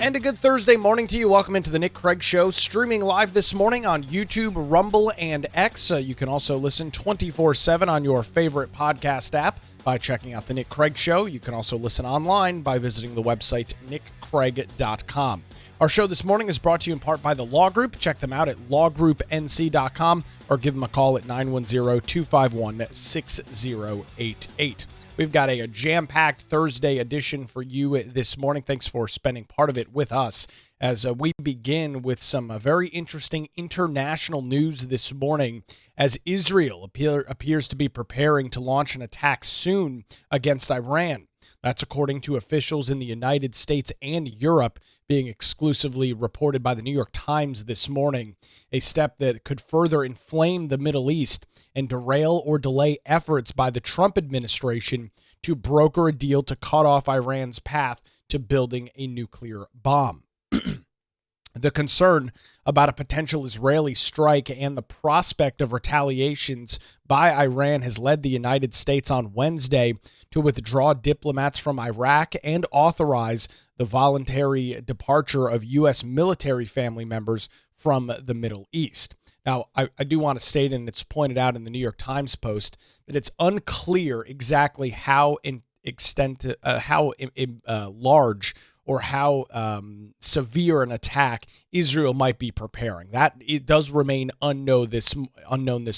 And a good Thursday morning to you. Welcome into the Nick Craig Show, streaming live this morning on YouTube, Rumble, and X. You can also listen 24/7 on your favorite podcast app by checking out the Nick Craig Show. You can also listen online by visiting the website nickcraig.com. Our show this morning is brought to you in part by the Law Group. Check them out at lawgroupnc.com or give them a call at 910-251-6088. We've got a jam-packed Thursday edition for you this morning. Thanks for spending part of it with us as we begin with some very interesting international news this morning as Israel appears to be preparing to launch an attack soon against Iran. That's according to officials in the United States and Europe, being exclusively reported by the New York Times this morning, a step that could further inflame the Middle East and derail or delay efforts by the Trump administration to broker a deal to cut off Iran's path to building a nuclear bomb. The concern about a potential Israeli strike and the prospect of retaliations by Iran has led the United States on Wednesday to withdraw diplomats from Iraq and authorize the voluntary departure of U.S. military family members from the Middle East. Now, I do want to state, and it's pointed out in the New York Times post, that it's unclear exactly how large or how severe an attack Israel might be preparing. That it does remain unknown this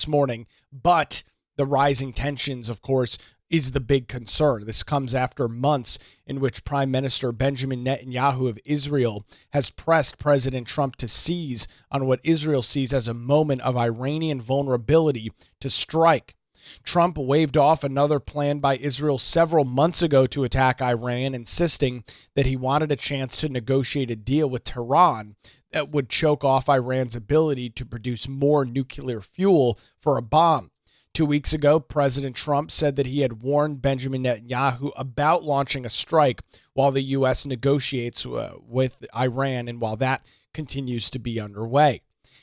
morning, but the rising tensions, of course, is the big concern. This comes after months in which Prime Minister Benjamin Netanyahu of Israel has pressed President Trump to seize on what Israel sees as a moment of Iranian vulnerability to strike. Trump waved off another plan by Israel several months ago to attack Iran, insisting that he wanted a chance to negotiate a deal with Tehran that would choke off Iran's ability to produce more nuclear fuel for a bomb. 2 weeks ago, President Trump said that he had warned Benjamin Netanyahu about launching a strike while the U.S. negotiates with Iran, and while that continues to be underway.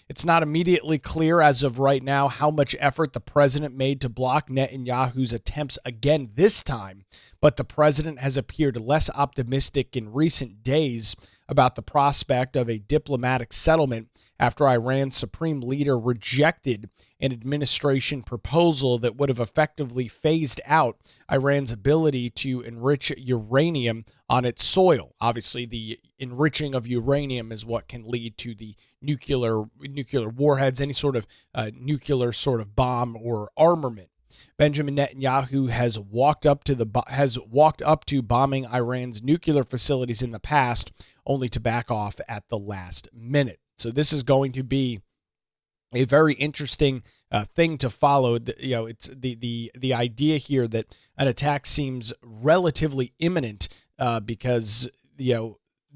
It's not immediately clear as of right now how much effort the president made to block Netanyahu's attempts again this time, but the president has appeared less optimistic in recent days about the prospect of a diplomatic settlement after Iran's supreme leader rejected an administration proposal that would have effectively phased out Iran's ability to enrich uranium on its soil. Obviously, the enriching of uranium is what can lead to the nuclear warheads, any sort of nuclear sort of bomb or armament. Benjamin Netanyahu has walked up to bombing Iran's nuclear facilities in the past, only to back off at the last minute. So this is going to be a very interesting thing to follow. It's the idea here that an attack seems relatively imminent because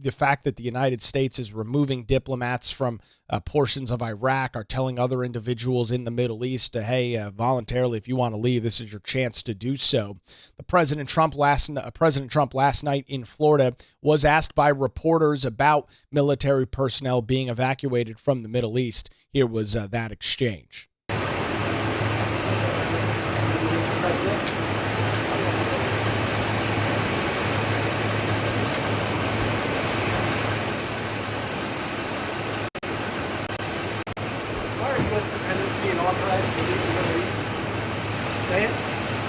the fact that the United States is removing diplomats from portions of Iraq, are telling other individuals in the Middle East to, hey, voluntarily, if you want to leave, this is your chance to do so. President Trump last night in Florida was asked by reporters about military personnel being evacuated from the Middle East. Here was that exchange.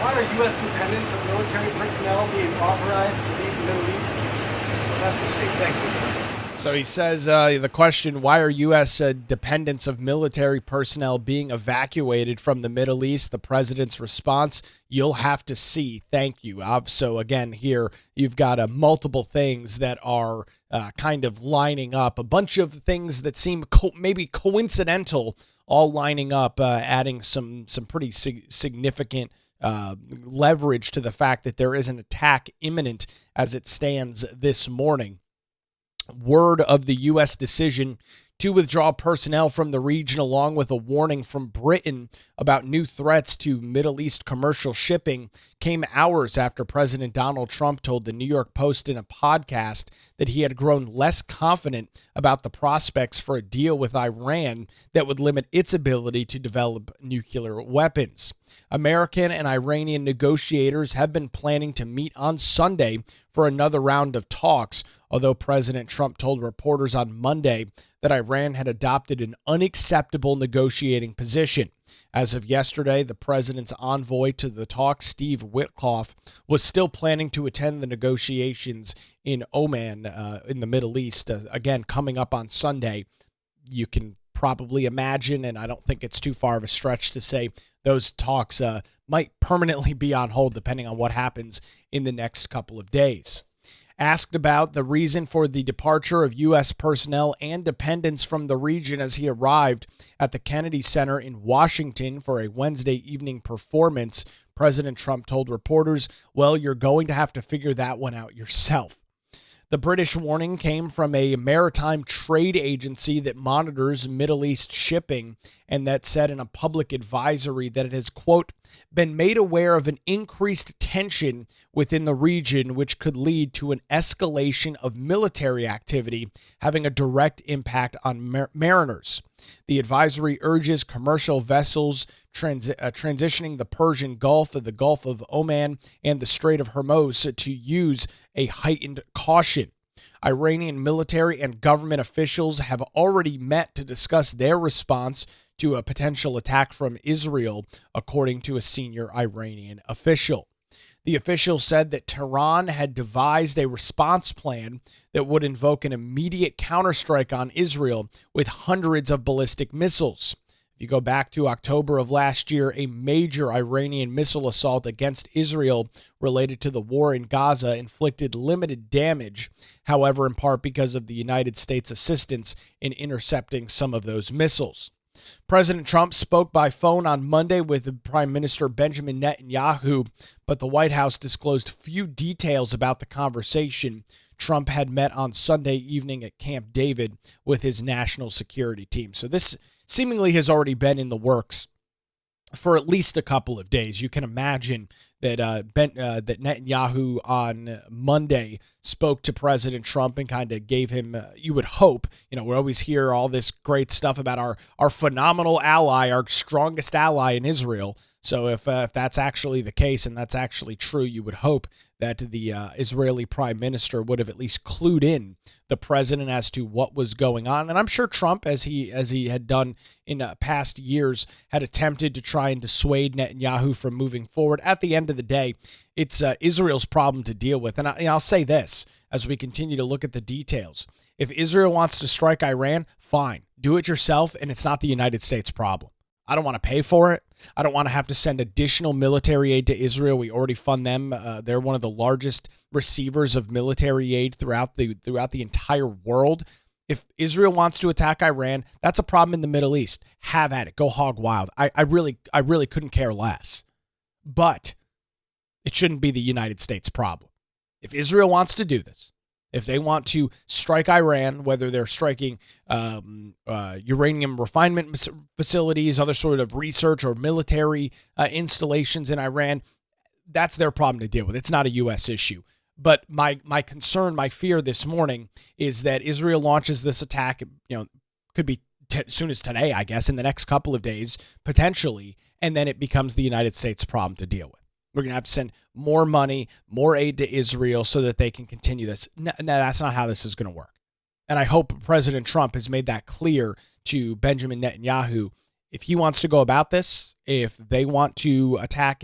Why are U.S. dependents of military personnel being authorized to leave the Middle East? I'll have to say thank you. So he says the question, why are U.S. dependents of military personnel being evacuated from the Middle East? The president's response, you'll have to see. Thank you. So again, here you've got multiple things that are kind of lining up, a bunch of things that seem maybe coincidental, all lining up, adding some pretty significant leverage to the fact that there is an attack imminent as it stands this morning. Word of the U.S. decision to withdraw personnel from the region, along with a warning from Britain about new threats to Middle East commercial shipping, came hours after President Donald Trump told the New York Post in a podcast that he had grown less confident about the prospects for a deal with Iran that would limit its ability to develop nuclear weapons. American and Iranian negotiators have been planning to meet on Sunday for another round of talks, although President Trump told reporters on Monday that Iran had adopted an unacceptable negotiating position. As of yesterday, the president's envoy to the talks, Steve Witkoff, was still planning to attend the negotiations in Oman, in the Middle East, again, coming up on Sunday. You can probably imagine, and I don't think it's too far of a stretch to say those talks might permanently be on hold depending on what happens in the next couple of days. Asked about the reason for the departure of U.S. personnel and dependents from the region as he arrived at the Kennedy Center in Washington for a Wednesday evening performance, President Trump told reporters, "Well, you're going to have to figure that one out yourself." The British warning came from a maritime trade agency that monitors Middle East shipping and that said in a public advisory that it has, quote, been made aware of an increased tension within the region, which could lead to an escalation of military activity, having a direct impact on mariners. The advisory urges commercial vessels transitioning the Persian Gulf, the Gulf of Oman, and the Strait of Hormuz to use a heightened caution. Iranian military and government officials have already met to discuss their response to a potential attack from Israel, according to a senior Iranian official. The official said that Tehran had devised a response plan that would invoke an immediate counterstrike on Israel with hundreds of ballistic missiles. If you go back to October of last year, a major Iranian missile assault against Israel related to the war in Gaza inflicted limited damage, however, in part because of the United States' assistance in intercepting some of those missiles. President Trump spoke by phone on Monday with Prime Minister Benjamin Netanyahu, but the White House disclosed few details about the conversation. Trump had met on Sunday evening at Camp David with his national security team. So this seemingly has already been in the works for at least a couple of days. You can imagine that that Netanyahu on Monday spoke to President Trump and kind of gave him, you would hope, we always hear all this great stuff about our phenomenal ally, our strongest ally in Israel. So if that's actually the case and that's actually true, you would hope that the Israeli prime minister would have at least clued in the president as to what was going on. And I'm sure Trump, as he had done in past years, had attempted to try and dissuade Netanyahu from moving forward. At the end of the day, it's Israel's problem to deal with. And I'll say this as we continue to look at the details. If Israel wants to strike Iran, fine. Do it yourself, and it's not the United States problem. I don't want to pay for it. I don't want to have to send additional military aid to Israel. We already fund them. They're one of the largest receivers of military aid throughout the entire world. If Israel wants to attack Iran, that's a problem in the Middle East. Have at it. Go hog wild. I really couldn't care less. But it shouldn't be the United States problem. If Israel wants to do this, if they want to strike Iran, whether they're striking uranium refinement facilities, other sort of research or military installations in Iran, that's their problem to deal with. It's not a U.S. issue. But my concern, my fear this morning is that Israel launches this attack, could be as soon as today, I guess, in the next couple of days, potentially, and then it becomes the United States problem to deal with. We're going to have to send more money, more aid to Israel so that they can continue this. No, that's not how this is going to work. And I hope President Trump has made that clear to Benjamin Netanyahu. If he wants to go about this, if they want to attack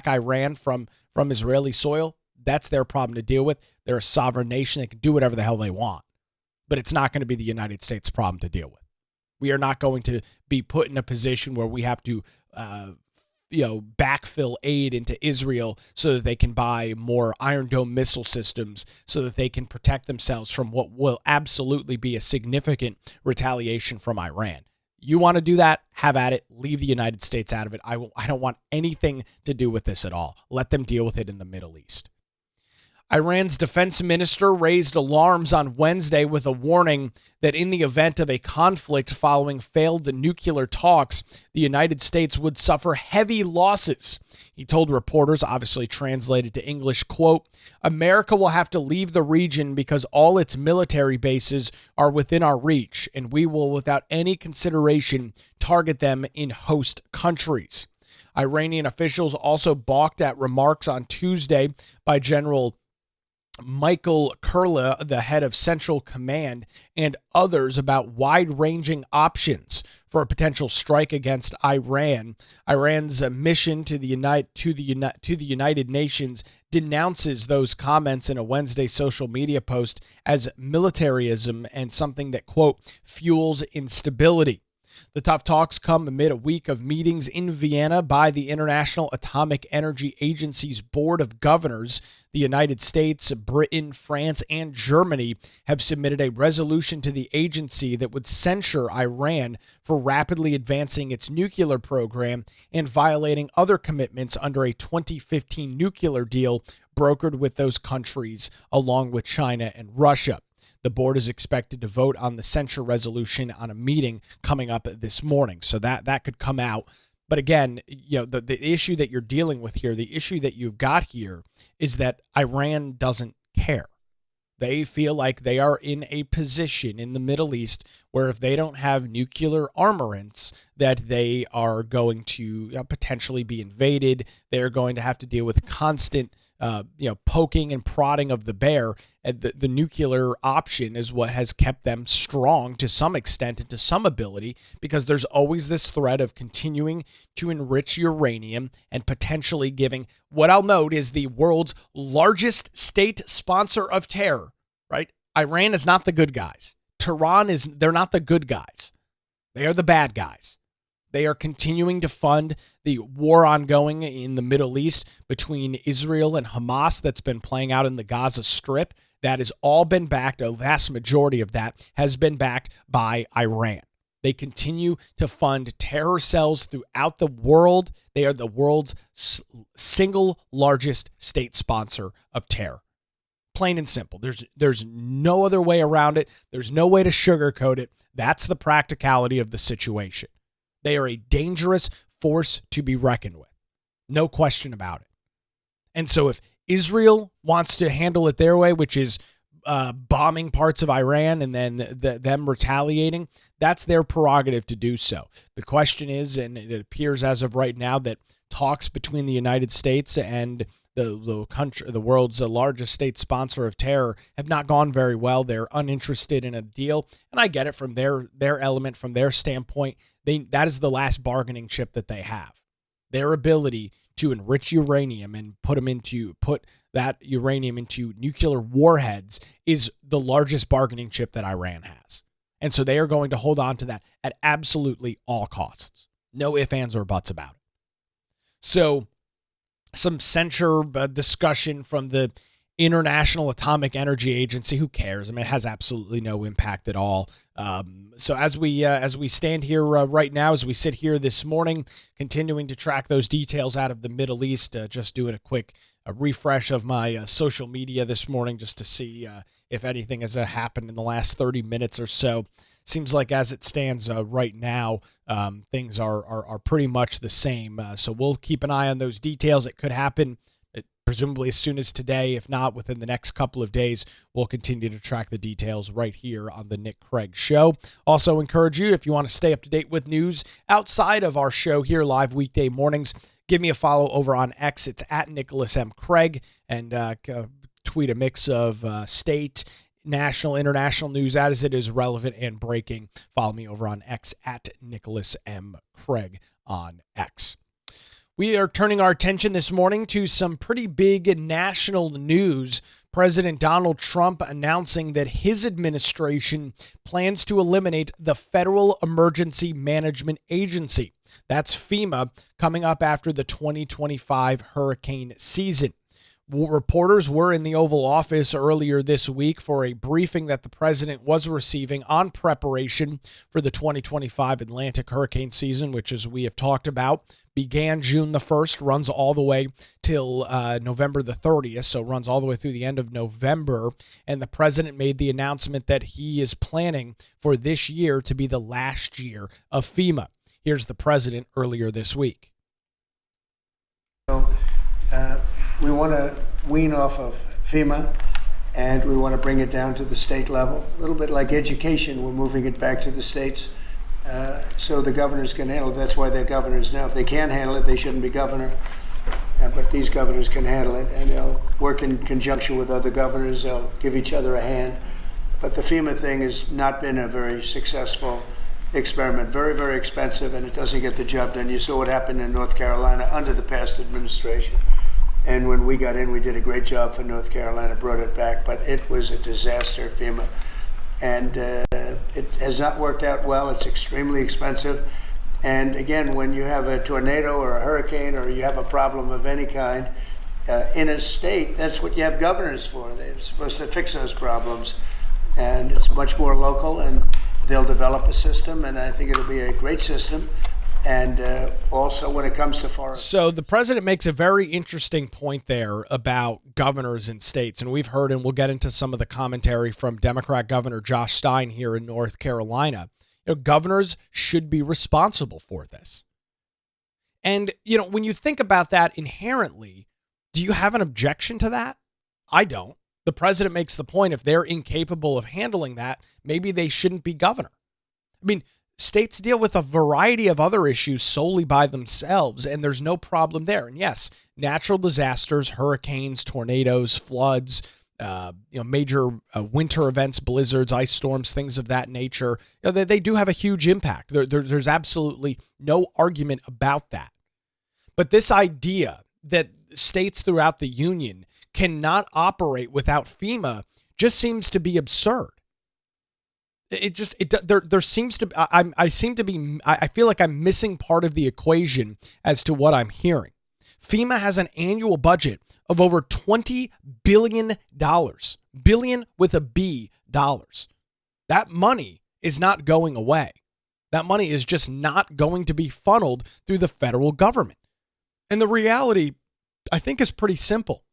Iran from Israeli soil, that's their problem to deal with. They're a sovereign nation. They can do whatever the hell they want. But it's not going to be the United States problem to deal with. We are not going to be put in a position where we have to backfill aid into Israel so that they can buy more Iron Dome missile systems so that they can protect themselves from what will absolutely be a significant retaliation from Iran. You want to do that? Have at it. Leave the United States out of it. I don't want anything to do with this at all. Let them deal with it in the Middle East. Iran's defense minister raised alarms on Wednesday with a warning that in the event of a conflict following failed nuclear talks, the United States would suffer heavy losses. He told reporters, obviously translated to English, quote, "America will have to leave the region because all its military bases are within our reach, and we will, without any consideration, target them in host countries." Iranian officials also balked at remarks on Tuesday by General Michael Kurla, the head of Central Command, and others about wide-ranging options for a potential strike against Iran. Iran's mission to the United Nations denounces those comments in a Wednesday social media post as militarism and something that, quote, fuels instability. The tough talks come amid a week of meetings in Vienna by the International Atomic Energy Agency's Board of Governors. The United States, Britain, France, and Germany have submitted a resolution to the agency that would censure Iran for rapidly advancing its nuclear program and violating other commitments under a 2015 nuclear deal brokered with those countries, along with China and Russia. The board is expected to vote on the censure resolution on a meeting coming up this morning. So that could come out. But again, the issue that you're dealing with here, the issue that you've got here is that Iran doesn't care. They feel like they are in a position in the Middle East where if they don't have nuclear armaments, that they are going to potentially be invaded. They're going to have to deal with constant poking and prodding of the bear. And the nuclear option is what has kept them strong to some extent and to some ability, because there's always this threat of continuing to enrich uranium and potentially giving, what I'll note is, the world's largest state sponsor of terror, right? Iran is not the good guys. They're not the good guys. They are the bad guys. They are continuing to fund the war ongoing in the Middle East between Israel and Hamas that's been playing out in the Gaza Strip. That has all been backed, a vast majority of that has been backed by Iran. They continue to fund terror cells throughout the world. They are the world's single largest state sponsor of terror. Plain and simple. There's no other way around it. There's no way to sugarcoat it. That's the practicality of the situation. They are a dangerous force to be reckoned with. No question about it. And so if Israel wants to handle it their way, which is bombing parts of Iran and then them retaliating, that's their prerogative to do so. The question is, and it appears as of right now, that talks between the United States and the country, the world's largest state sponsor of terror, have not gone very well. They're uninterested in a deal, and I get it from their element, from their standpoint. That is the last bargaining chip that they have. Their ability to enrich uranium and put that uranium into nuclear warheads is the largest bargaining chip that Iran has. And so they are going to hold on to that at absolutely all costs. No ifs, ands, or buts about it. So some censure discussion from the International Atomic Energy Agency. Who cares? I mean, it has absolutely no impact at all. So as we stand here right now, as we sit here this morning, continuing to track those details out of the Middle East, just doing a quick refresh of my social media this morning just to see if anything has happened in the last 30 minutes or so. Seems like as it stands right now, things are pretty much the same. So we'll keep an eye on those details. It could happen presumably as soon as today. If not, within the next couple of days, we'll continue to track the details right here on the Nick Craig Show. Also encourage you, if you want to stay up to date with news outside of our show here live weekday mornings, give me a follow over on X. It's at Nicholas M. Craig, and tweet a mix of state, national, international news as it is relevant and breaking. Follow me over on X at Nicholas M. Craig on X. We are turning our attention this morning to some pretty big national news. President Donald Trump announcing that his administration plans to eliminate the Federal Emergency Management Agency. That's FEMA, coming up after the 2025 hurricane season. Reporters were in the Oval Office earlier this week for a briefing that the president was receiving on preparation for the 2025 Atlantic hurricane season, which, as we have talked about, began June the 1st, runs all the way till November the 30th, so runs all the way through the end of November. And the president made the announcement that he is planning for this year to be the last year of FEMA. Here's the president earlier this week. We want to wean off of FEMA, and we want to bring it down to the state level. A little bit like education, we're moving it back to the states so the governors can handle it. That's why they're governors now. If they can't handle it, they shouldn't be governor. but these governors can handle it, and they'll work in conjunction with other governors. They'll give each other a hand. But the FEMA thing has not been a very successful experiment. Very, very expensive, and it doesn't get the job done. You saw what happened in North Carolina under the past administration. And when we got in, we did a great job for North Carolina, brought it back, but it was a disaster, FEMA. And it has not worked out well. It's extremely expensive. And again, when you have a tornado or a hurricane or you have a problem of any kind in a state, that's what you have governors for. They're supposed to fix those problems. And it's much more local, and they'll develop a system, and I think it'll be a great system. And also when it comes to forest. So the president makes a very interesting point there about governors and states. And we've heard, and we'll get into some of the commentary from Democrat Governor Josh Stein here in North Carolina. Governors should be responsible for this. And, when you think about that inherently, do you have an objection to that? I don't. The president makes the point, if they're incapable of handling that, maybe they shouldn't be governor. I mean, states deal with a variety of other issues solely by themselves, and there's no problem there. And yes, natural disasters, hurricanes, tornadoes, floods, major winter events, blizzards, ice storms, things of that nature, they do have a huge impact. There's absolutely no argument about that. But this idea that states throughout the union cannot operate without FEMA just seems to be absurd. I feel like I'm missing part of the equation as to what I'm hearing. FEMA has an annual budget of over $20 billion, billion with a B dollars. That money is not going away. That money is just not going to be funneled through the federal government. And the reality, I think, is pretty simple.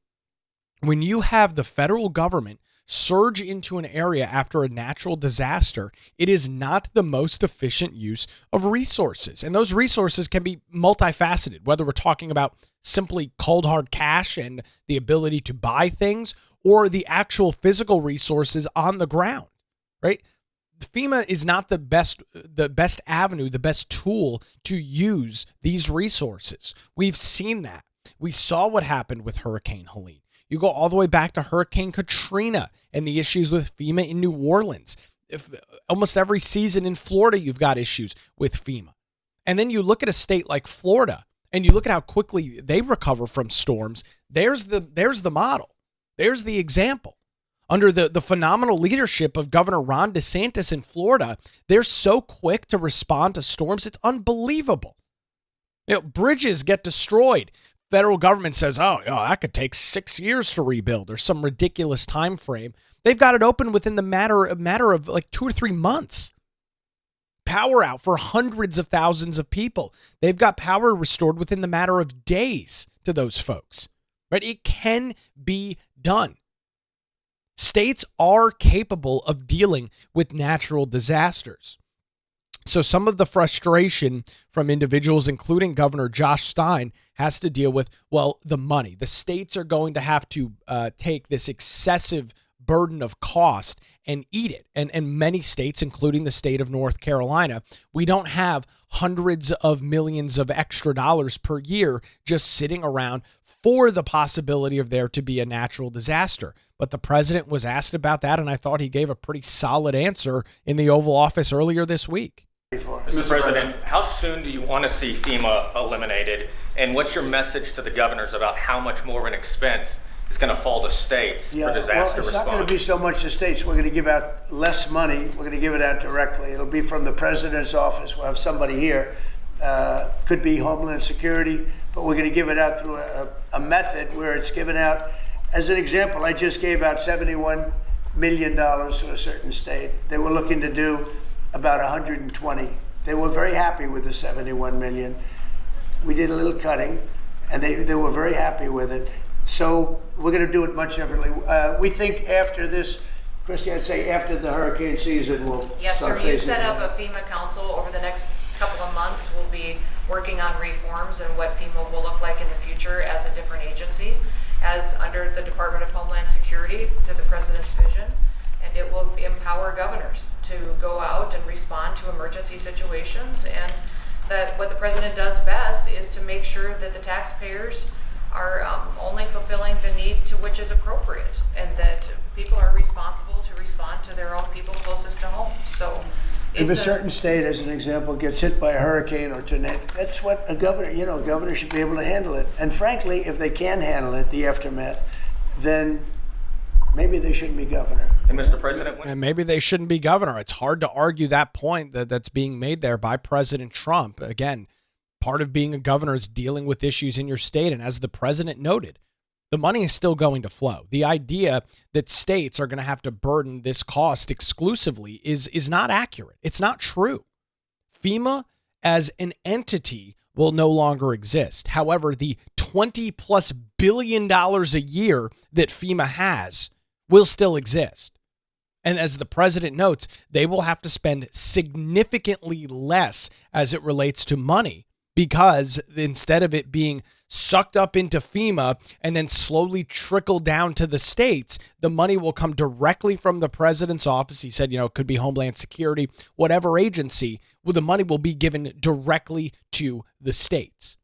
When you have the federal government surge into an area after a natural disaster, it is not the most efficient use of resources. And those resources can be multifaceted, whether we're talking about simply cold hard cash and the ability to buy things, or the actual physical resources on the ground, right? FEMA is not the best avenue, the best tool to use these resources. We've seen that. We saw what happened with Hurricane Helene. You go all the way back to Hurricane Katrina and the issues with FEMA in New Orleans. Almost every season in Florida, you've got issues with FEMA. And then you look at a state like Florida, and you look at how quickly they recover from storms. There's the model. There's the example. Under the phenomenal leadership of Governor Ron DeSantis in Florida, they're so quick to respond to storms. It's unbelievable. Bridges get destroyed. Federal government says, that could take 6 years to rebuild, or some ridiculous time frame. They've got it open within the matter of like 2 or 3 months. Power out for hundreds of thousands of people. They've got power restored within the matter of days to those folks. Right? It can be done. States are capable of dealing with natural disasters. So some of the frustration from individuals, including Governor Josh Stein, has to deal with, the money. The states are going to have to take this excessive burden of cost and eat it. And many states, including the state of North Carolina, we don't have hundreds of millions of extra dollars per year just sitting around for the possibility of there to be a natural disaster. But the president was asked about that, and I thought he gave a pretty solid answer in the Oval Office earlier this week. Mr. President, how soon do you want to see FEMA eliminated? And what's your message to the governors about how much more of an expense is going to fall to states for disaster response? It's not going to be so much to states. We're going to give out less money. We're going to give it out directly. It'll be from the president's office. We'll have somebody here. Could be Homeland Security, but we're going to give it out through a method where it's given out. As an example, I just gave out $71 million to a certain state. They were looking to do about 120. They were very happy with the 71 million. We did a little cutting, and they were very happy with it. So we're going to do it much differently. We think after this, Christy, I'd say after the hurricane season, we'll Yes, start sir. You facing set it. up a FEMA council over the next couple of months. We'll be working on reforms and what FEMA will look like in the future as a different agency, as under the Department of Homeland Security to the president's vision. And it will empower governors to go out and respond to emergency situations. And that what the president does best is to make sure that the taxpayers are only fulfilling the need to which is appropriate, and that people are responsible to respond to their own people closest to home. So if a certain state, as an example, gets hit by a hurricane or tornado, that's what a governor should be able to handle it. And frankly, if they can handle it, the aftermath, then maybe they shouldn't be governor. And Mr. President, And maybe they shouldn't be governor. It's hard to argue that point that's being made there by President Trump. Again, part of being a governor is dealing with issues in your state. And as the president noted, the money is still going to flow. The idea that states are going to have to burden this cost exclusively is not accurate. It's not true. FEMA as an entity will no longer exist. However, the $20+ billion a year that FEMA has will still exist. And as the president notes, they will have to spend significantly less as it relates to money, because instead of it being sucked up into FEMA and then slowly trickle down to the states, the money will come directly from the president's office. He said, it could be Homeland Security, whatever agency, well, the money will be given directly to the states.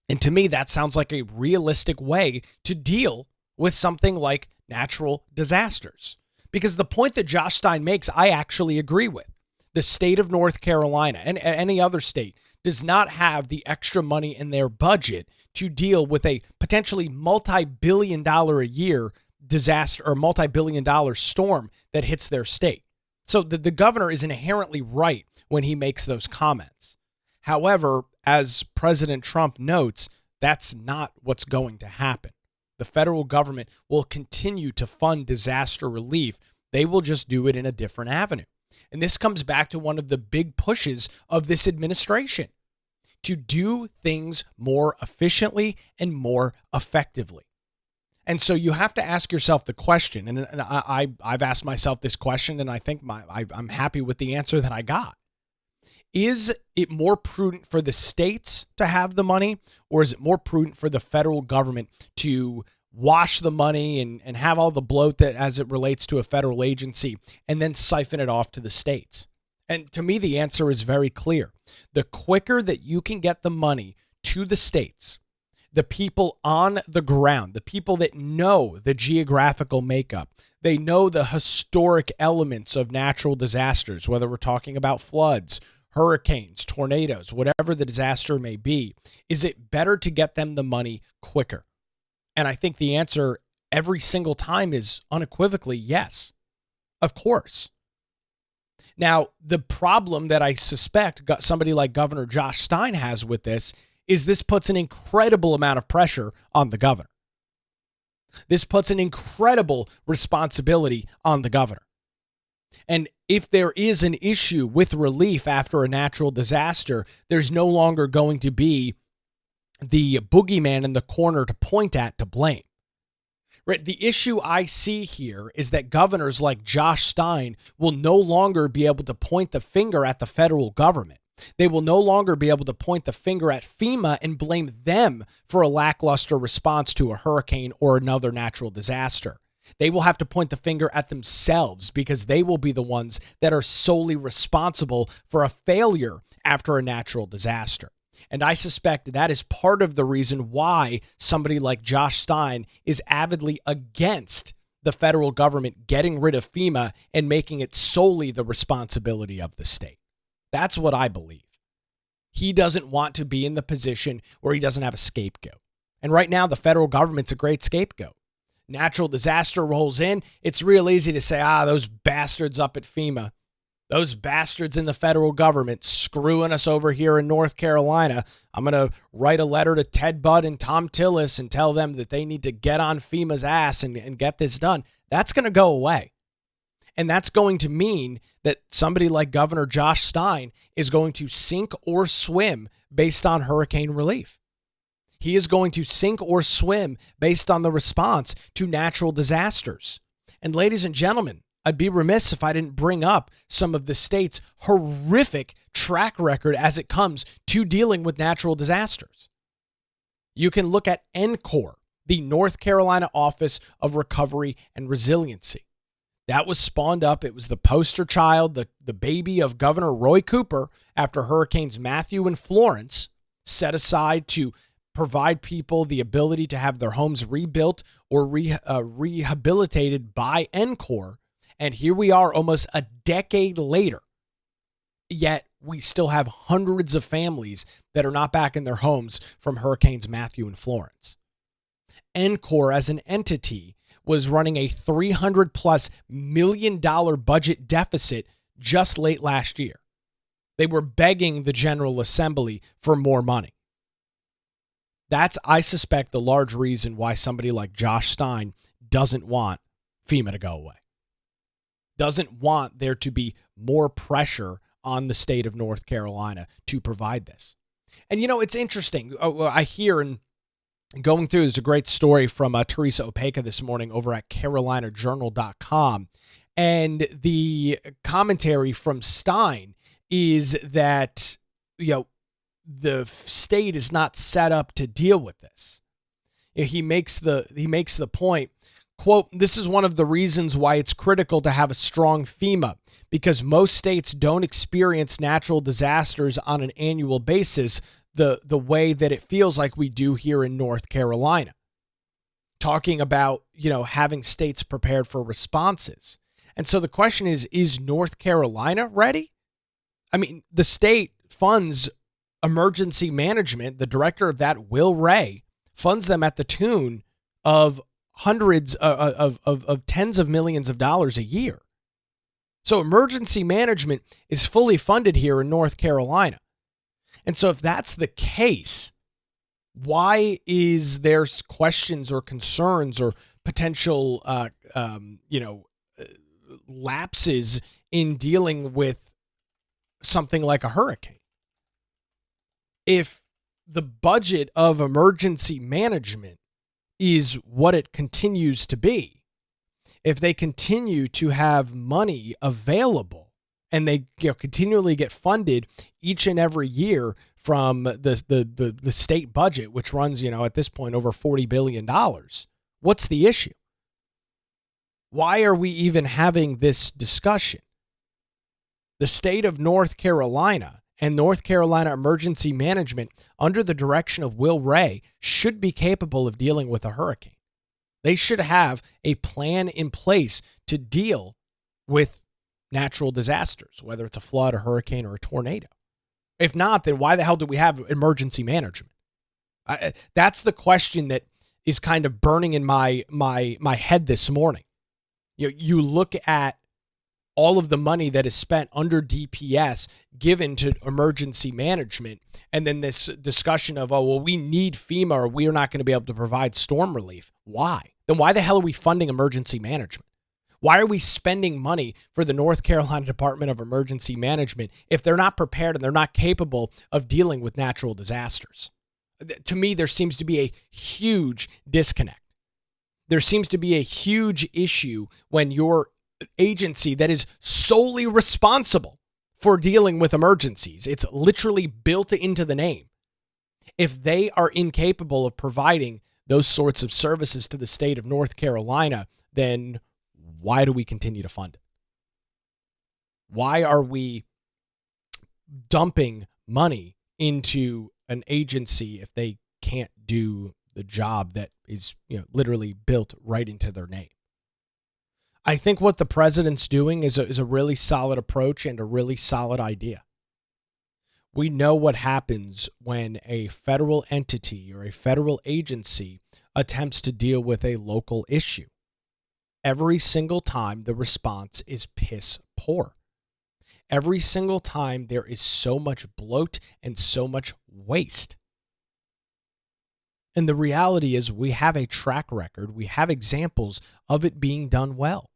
And to me, that sounds like a realistic way to deal with something like natural disasters. Because the point that Josh Stein makes, I actually agree with. The state of North Carolina and any other state does not have the extra money in their budget to deal with a potentially multi-billion-dollar a year disaster or multi-billion-dollar storm that hits their state. So the governor is inherently right when he makes those comments. However, as President Trump notes, that's not what's going to happen. The federal government will continue to fund disaster relief. They will just do it in a different avenue. And this comes back to one of the big pushes of this administration, to do things more efficiently and more effectively. And so you have to ask yourself the question, and I've asked myself this question, and I think I'm happy with the answer that I got. Is it more prudent for the states to have the money, or is it more prudent for the federal government to wash the money and have all the bloat that as it relates to a federal agency and then siphon it off to the states? And to me, the answer is very clear. The quicker that you can get the money to the states, the people on the ground, the people that know the geographical makeup, they know the historic elements of natural disasters, whether we're talking about floods, hurricanes, tornadoes, whatever the disaster may be, is it better to get them the money quicker? And I think the answer every single time is unequivocally yes. Of course. Now, the problem that I suspect somebody like Governor Josh Stein has with this is this puts an incredible amount of pressure on the governor. This puts an incredible responsibility on the governor. And if there is an issue with relief after a natural disaster, there's no longer going to be the boogeyman in the corner to point at to blame. Right? The issue I see here is that governors like Josh Stein will no longer be able to point the finger at the federal government. They will no longer be able to point the finger at FEMA and blame them for a lackluster response to a hurricane or another natural disaster. They will have to point the finger at themselves because they will be the ones that are solely responsible for a failure after a natural disaster. And I suspect that is part of the reason why somebody like Josh Stein is avidly against the federal government getting rid of FEMA and making it solely the responsibility of the state. That's what I believe. He doesn't want to be in the position where he doesn't have a scapegoat. And right now, the federal government's a great scapegoat. Natural disaster rolls in, it's real easy to say, those bastards up at FEMA, those bastards in the federal government screwing us over here in North Carolina. I'm going to write a letter to Ted Budd and Tom Tillis and tell them that they need to get on FEMA's ass and get this done. That's going to go away. And that's going to mean that somebody like Governor Josh Stein is going to sink or swim based on hurricane relief. He is going to sink or swim based on the response to natural disasters. And ladies and gentlemen, I'd be remiss if I didn't bring up some of the state's horrific track record as it comes to dealing with natural disasters. You can look at NCORE, the North Carolina Office of Recovery and Resiliency. That was spawned up. It was the poster child, the baby of Governor Roy Cooper after Hurricanes Matthew and Florence, set aside to provide people the ability to have their homes rebuilt or rehabilitated by Encore. And here we are almost a decade later, yet we still have hundreds of families that are not back in their homes from Hurricanes Matthew and Florence. Encore as an entity was running a $300+ million budget deficit just late last year. They were begging the General Assembly for more money. That's, I suspect, the large reason why somebody like Josh Stein doesn't want FEMA to go away. Doesn't want there to be more pressure on the state of North Carolina to provide this. And, it's interesting. I hear and going through, there's a great story from Teresa Opeka this morning over at carolinajournal.com. And the commentary from Stein is that, the state is not set up to deal with this. He makes the point, quote, "This is one of the reasons why it's critical to have a strong FEMA, because most states don't experience natural disasters on an annual basis the way that it feels like we do here in North Carolina." Talking about, having states prepared for responses. And so the question is North Carolina ready? I mean, the state funds emergency management. The director of that, Will Ray, funds them at the tune of hundreds of tens of millions of dollars a year. So emergency management is fully funded here in North Carolina. And so if that's the case, why is there questions or concerns or potential, lapses in dealing with something like a hurricane? If the budget of emergency management is what it continues to be, if they continue to have money available and they continually get funded each and every year from the state budget, which runs, at this point over $40 billion, what's the issue? Why are we even having this discussion? The state of North Carolina and North Carolina Emergency Management, under the direction of Will Ray, should be capable of dealing with a hurricane. They should have a plan in place to deal with natural disasters, whether it's a flood, a hurricane, or a tornado. If not, then why the hell do we have emergency management? That's the question that is kind of burning in my head this morning. You look at all of the money that is spent under DPS given to emergency management, and then this discussion of, we need FEMA or we are not going to be able to provide storm relief. Why? Then why the hell are we funding emergency management? Why are we spending money for the North Carolina Department of Emergency Management if they're not prepared and they're not capable of dealing with natural disasters? To me, there seems to be a huge disconnect. There seems to be a huge issue when your agency that is solely responsible for dealing with emergencies, it's literally built into the name, if they are incapable of providing those sorts of services to the state of North Carolina, then why do we continue to fund it? Why are we dumping money into an agency if they can't do the job that is, literally built right into their name? I think what the president's doing is a really solid approach and a really solid idea. We know what happens when a federal entity or a federal agency attempts to deal with a local issue. Every single time the response is piss poor. Every single time there is so much bloat and so much waste. And the reality is we have a track record. We have examples of it being done well.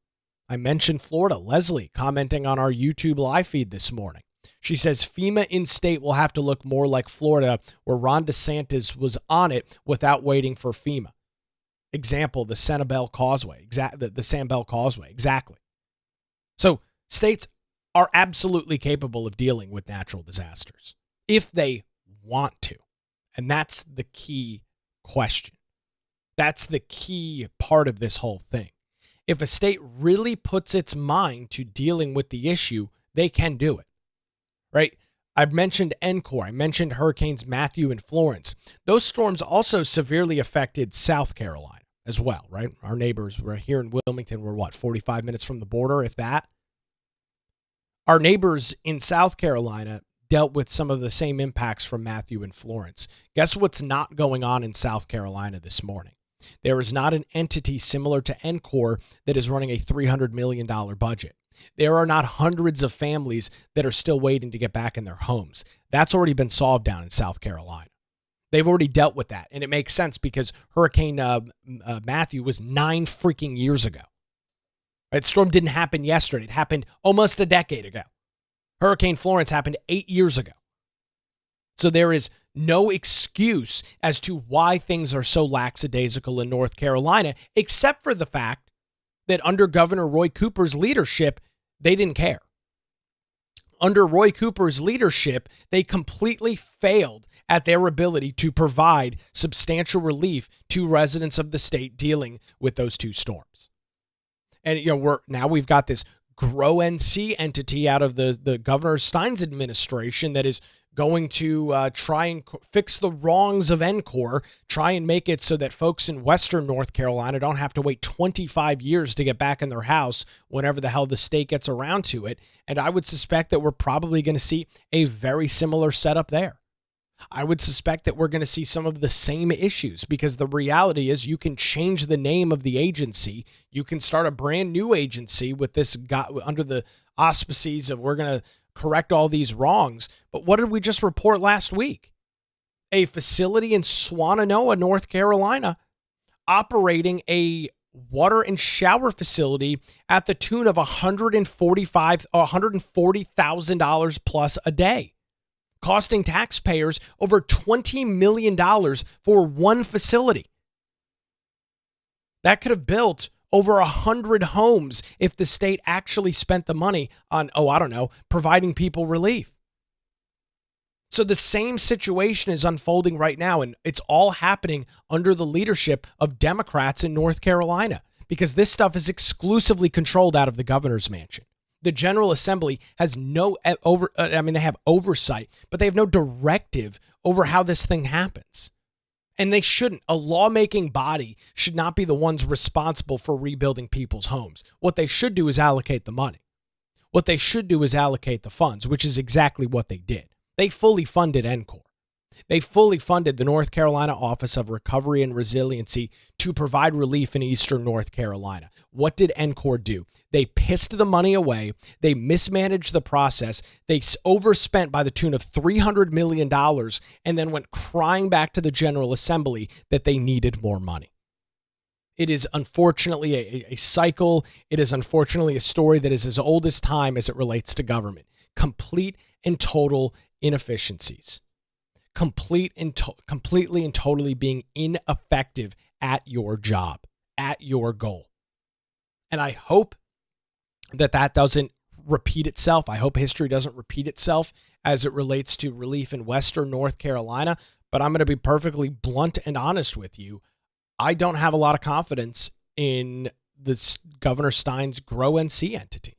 I mentioned Florida. Leslie commenting on our YouTube live feed this morning. She says FEMA in-state will have to look more like Florida, where Ron DeSantis was on it without waiting for FEMA. Example, the Sanibel Causeway. The Sanibel Causeway. Exactly. So states are absolutely capable of dealing with natural disasters if they want to. And that's the key question. That's the key part of this whole thing. If a state really puts its mind to dealing with the issue, they can do it, right? I've mentioned Encore. I mentioned Hurricanes Matthew and Florence. Those storms also severely affected South Carolina as well, right? Our neighbors were here in Wilmington. We're 45 minutes from the border, if that. Our neighbors in South Carolina dealt with some of the same impacts from Matthew and Florence. Guess what's not going on in South Carolina this morning? There is not an entity similar to Encore that is running a $300 million budget. There are not hundreds of families that are still waiting to get back in their homes. That's already been solved down in South Carolina. They've already dealt with that, and it makes sense because Hurricane Matthew was 9 freaking years ago. That storm didn't happen yesterday. It happened almost a decade ago. Hurricane Florence happened 8 years ago. So there is no excuse as to why things are so lackadaisical in North Carolina, except for the fact that under Governor Roy Cooper's leadership, they didn't care. Under Roy Cooper's leadership, they completely failed at their ability to provide substantial relief to residents of the state dealing with those two storms. And we've got this Grow NC entity out of the Governor Stein's administration that is going to try and fix the wrongs of Encore, try and make it so that folks in Western North Carolina don't have to wait 25 years to get back in their house whenever the hell the state gets around to it. And I would suspect that we're probably going to see a very similar setup there. I would suspect that we're going to see some of the same issues because the reality is you can change the name of the agency. You can start a brand new agency with this guy under the auspices of we're going to correct all these wrongs. But what did we just report last week? A facility in Swannanoa, North Carolina, operating a water and shower facility at the tune of $140,000 plus a day, costing taxpayers over $20 million for one facility. That could have built over 100 homes if the state actually spent the money on, providing people relief. So the same situation is unfolding right now, and it's all happening under the leadership of Democrats in North Carolina because this stuff is exclusively controlled out of the governor's mansion. The General Assembly has they have oversight, but they have no directive over how this thing happens. And they shouldn't. A lawmaking body should not be the ones responsible for rebuilding people's homes. What they should do is allocate the money. What they should do is allocate the funds, which is exactly what they did. They fully funded Encore. They fully funded the North Carolina Office of Recovery and Resiliency to provide relief in Eastern North Carolina. What did Encore do? They pissed the money away. They mismanaged the process. They overspent by the tune of $300 million and then went crying back to the General Assembly that they needed more money. It is unfortunately a cycle. It is unfortunately a story that is as old as time as it relates to government. Complete and total inefficiencies. Completely and totally being ineffective at your job, at your goal. And I hope that doesn't repeat itself. I hope history doesn't repeat itself as it relates to relief in Western North Carolina. But I'm going to be perfectly blunt and honest with you. I don't have a lot of confidence in this Governor Stein's Grow NC entity.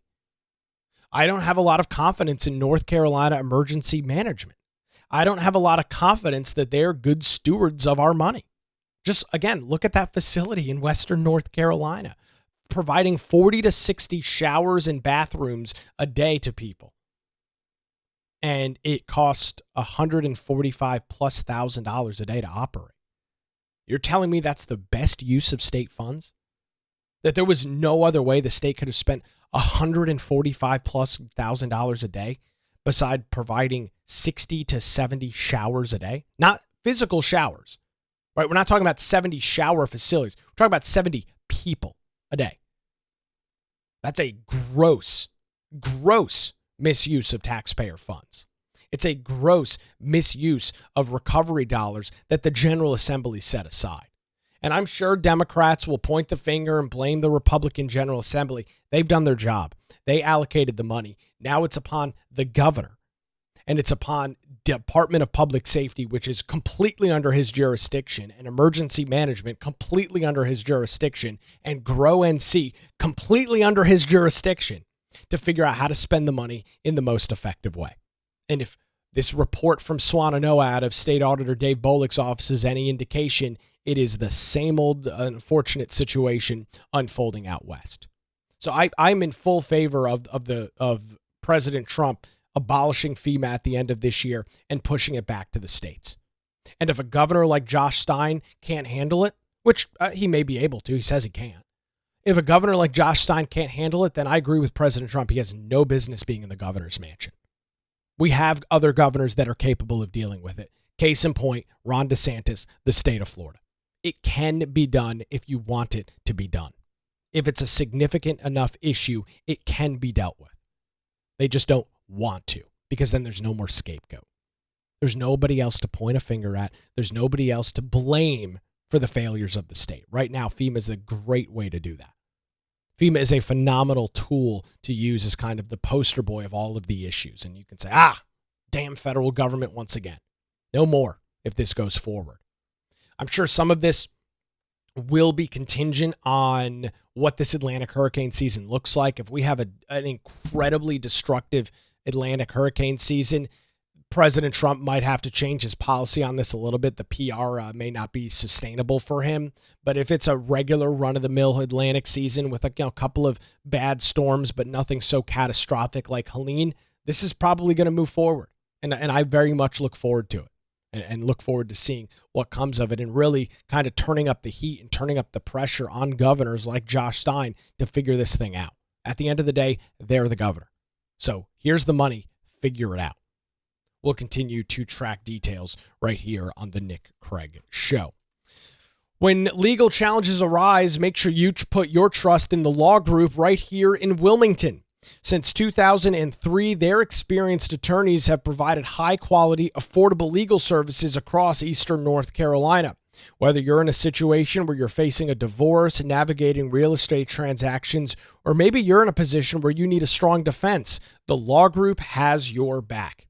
I don't have a lot of confidence in North Carolina emergency management. I don't have a lot of confidence that they're good stewards of our money. Just, again, look at that facility in Western North Carolina, providing 40 to 60 showers and bathrooms a day to people. And it cost $145,000+ a day to operate. You're telling me that's the best use of state funds? That there was no other way the state could have spent $145,000+ a day beside providing 60 to 70 showers a day? Not physical showers, right? We're not talking about 70 shower facilities. We're talking about 70 people a day. That's a gross misuse of taxpayer funds. It's a gross misuse of recovery dollars that the General Assembly set aside. And I'm sure Democrats will point the finger and blame the Republican General Assembly. They've done their job. They allocated the money. Now it's upon the governor, and it's upon Department of Public Safety, which is completely under his jurisdiction, and emergency management completely under his jurisdiction, and Grow NC completely under his jurisdiction to figure out how to spend the money in the most effective way. And if This report from Swannanoa out of State Auditor Dave Bolick's office is any indication, it is the same old unfortunate situation unfolding out west. So I'm in full favor of President Trump abolishing FEMA at the end of this year and pushing it back to the states. And if a governor like Josh Stein can't handle it, which he may be able to, he says he can't. If a governor like Josh Stein can't handle it, then I agree with President Trump. He has no business being in the governor's mansion. We have other governors that are capable of dealing with it. Case in point, Ron DeSantis, the state of Florida. It can be done if you want it to be done. If it's a significant enough issue, it can be dealt with. They just don't want to, because then there's no more scapegoat. There's nobody else to point a finger at. There's nobody else to blame for the failures of the state. Right now, FEMA is a great way to do that. FEMA is a phenomenal tool to use as kind of the poster boy of all of the issues. And you can say, damn federal government once again. No more if this goes forward. I'm sure some of this will be contingent on what this Atlantic hurricane season looks like. If we have an incredibly destructive Atlantic hurricane season, President Trump might have to change his policy on this a little bit. The PR may not be sustainable for him. But if it's a regular run-of-the-mill Atlantic season with a couple of bad storms, but nothing so catastrophic like Helene, this is probably going to move forward. And I very much look forward to it and look forward to seeing what comes of it and really kind of turning up the heat and turning up the pressure on governors like Josh Stein to figure this thing out. At the end of the day, they're the governor. So here's the money. Figure it out. We'll continue to track details right here on the Nick Craig Show. When legal challenges arise, make sure you put your trust in the Law Group right here in Wilmington. Since 2003, their experienced attorneys have provided high-quality, affordable legal services across Eastern North Carolina. Whether you're in a situation where you're facing a divorce, navigating real estate transactions, or maybe you're in a position where you need a strong defense, the Law Group has your back.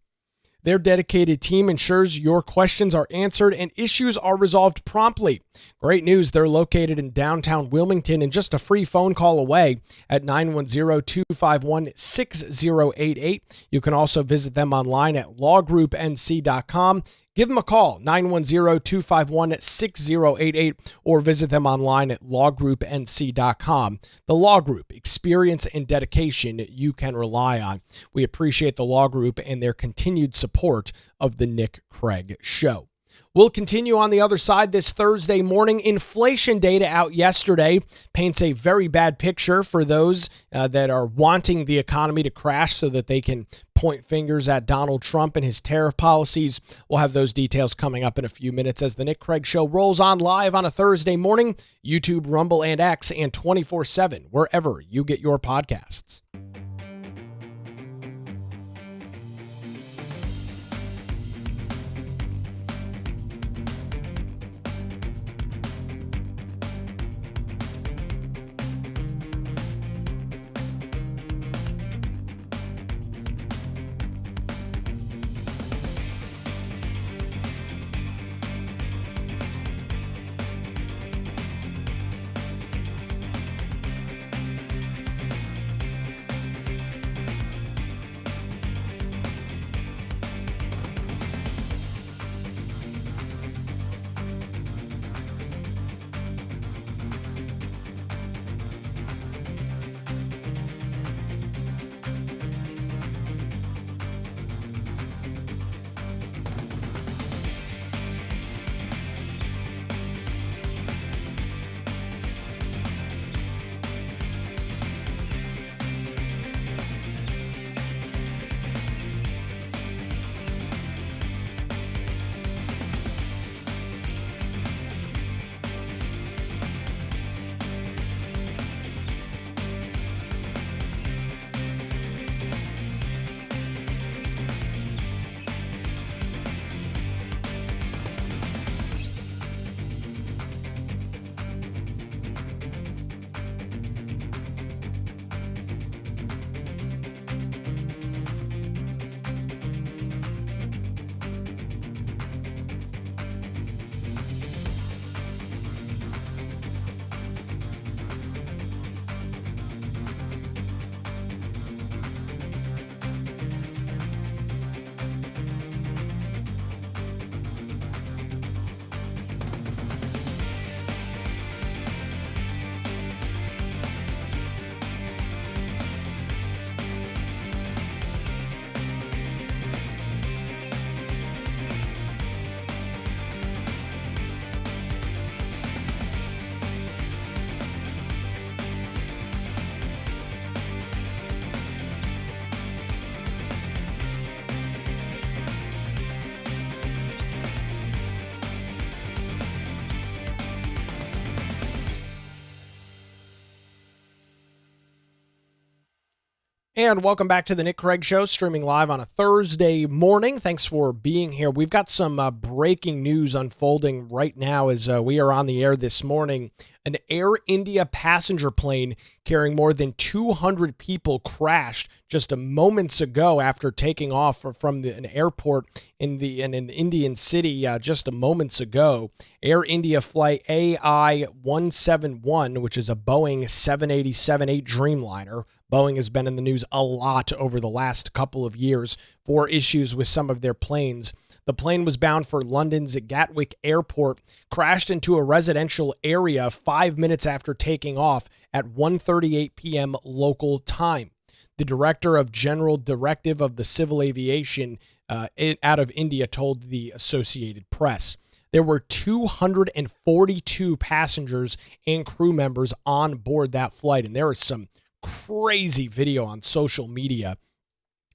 Their dedicated team ensures your questions are answered and issues are resolved promptly. Great news, they're located in downtown Wilmington and just a free phone call away at 910-251-6088. You can also visit them online at lawgroupnc.com. Give them a call, 910-251-6088, or visit them online at lawgroupnc.com. The Law Group, experience and dedication you can rely on. We appreciate the Law Group and their continued support of the Nick Craig Show. We'll continue on the other side this Thursday morning. Inflation data out yesterday paints a very bad picture for those that are wanting the economy to crash so that they can point fingers at Donald Trump and his tariff policies. We'll have those details coming up in a few minutes as the Nick Craig Show rolls on live on a Thursday morning, YouTube, Rumble, and X, and 24/7, wherever you get your podcasts. And welcome back to the Nick Craig Show, streaming live on a Thursday morning. Thanks for being here. We've got some breaking news unfolding right now as we are on the air this morning. An Air India passenger plane carrying more than 200 people crashed just moments ago after taking off from an airport in an Indian city just moments ago. Air India flight AI-171, which is a Boeing 787-8 Dreamliner. Boeing has been in the news a lot over the last couple of years for issues with some of their planes. The plane was bound for London's Gatwick Airport, crashed into a residential area 5 minutes after taking off at 1:38 p.m. local time. The director of General Directive of the Civil Aviation out of India told the Associated Press. There were 242 passengers and crew members on board that flight, and there is some crazy video on social media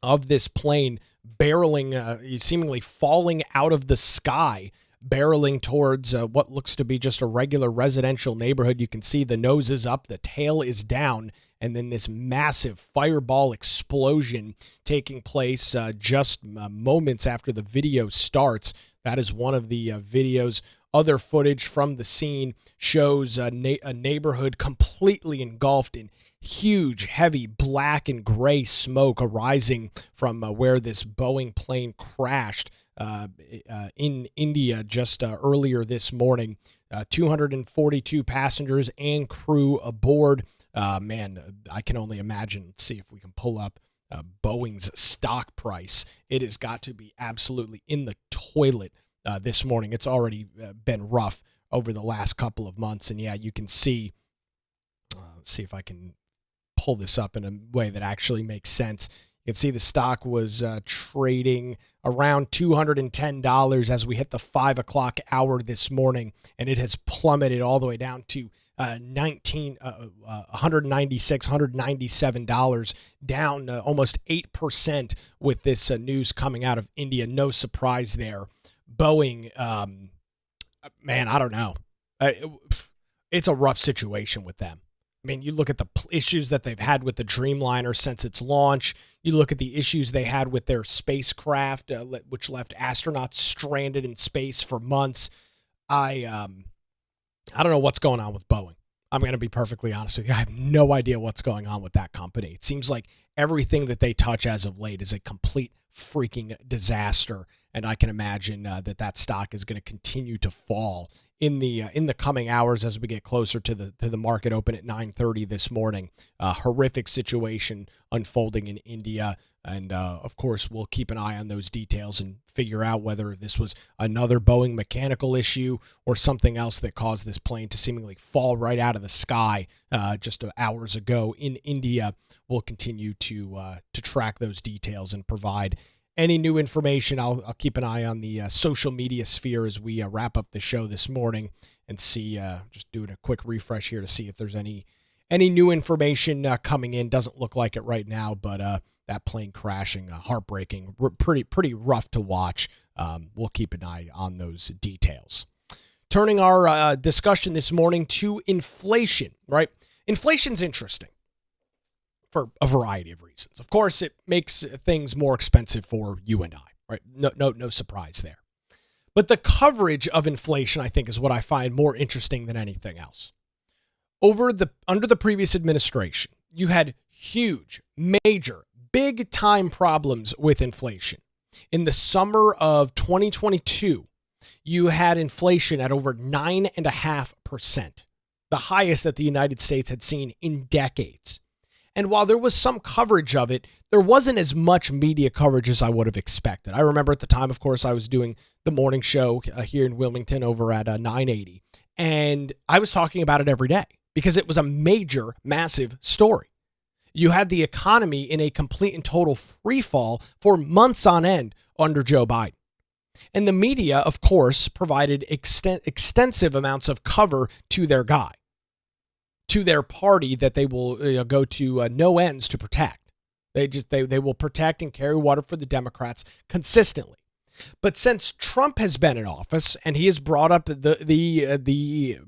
of this plane barreling, seemingly falling out of the sky, barreling towards what looks to be just a regular residential neighborhood. You can see the nose is up, the tail is down, and then this massive fireball explosion taking place just moments after the video starts. That is one of the videos. Other footage from the scene shows a neighborhood completely engulfed in huge, heavy black and gray smoke arising from where this Boeing plane crashed in India just earlier this morning. 242 passengers and crew aboard. Man, I can only imagine. Let's see if we can pull up Boeing's stock price. It has got to be absolutely in the toilet this morning. It's already been rough over the last couple of months. And yeah, you can see, let's see if I can pull this up in a way that actually makes sense. You can see the stock was trading around $210 as we hit the 5 o'clock hour this morning, and it has plummeted all the way down to $196, $197, down almost 8% with this news coming out of India. No surprise there. Boeing, man, I don't know. It's a rough situation with them. I mean, you look at the issues that they've had with the Dreamliner since its launch. You look at the issues they had with their spacecraft, which left astronauts stranded in space for months. I don't know what's going on with Boeing. I'm going to be perfectly honest with you. I have no idea what's going on with that company. It seems like everything that they touch as of late is a complete freaking disaster, and I can imagine that stock is going to continue to fall in the coming hours as we get closer to the market open at 9:30 this morning. Horrific situation unfolding in India, and of course we'll keep an eye on those details and figure out whether this was another Boeing mechanical issue or something else that caused this plane to seemingly fall right out of the sky just hours ago in India. We'll continue to track those details and provide any new information. I'll keep an eye on the social media sphere as we wrap up the show this morning and see, just doing a quick refresh here to see if there's any new information coming in. Doesn't look like it right now, but that plane crashing, heartbreaking, pretty rough to watch. We'll keep an eye on those details. Turning our discussion this morning to inflation, right? Inflation's interesting for a variety of reasons. Of course, it makes things more expensive for you and I, right? No surprise there. But the coverage of inflation, I think, is what I find more interesting than anything else. Under the previous administration, you had huge, major, big-time problems with inflation. In the summer of 2022, you had inflation at over 9.5%, the highest that the United States had seen in decades. And while there was some coverage of it, there wasn't as much media coverage as I would have expected. I remember at the time, of course, I was doing the morning show here in Wilmington over at 980, and I was talking about it every day because it was a major, massive story. You had the economy in a complete and total free fall for months on end under Joe Biden. And the media, of course, provided extensive amounts of cover to their guy, to their party that they will go to no ends to protect. They will protect and carry water for the Democrats consistently. But since Trump has been in office and he has brought up the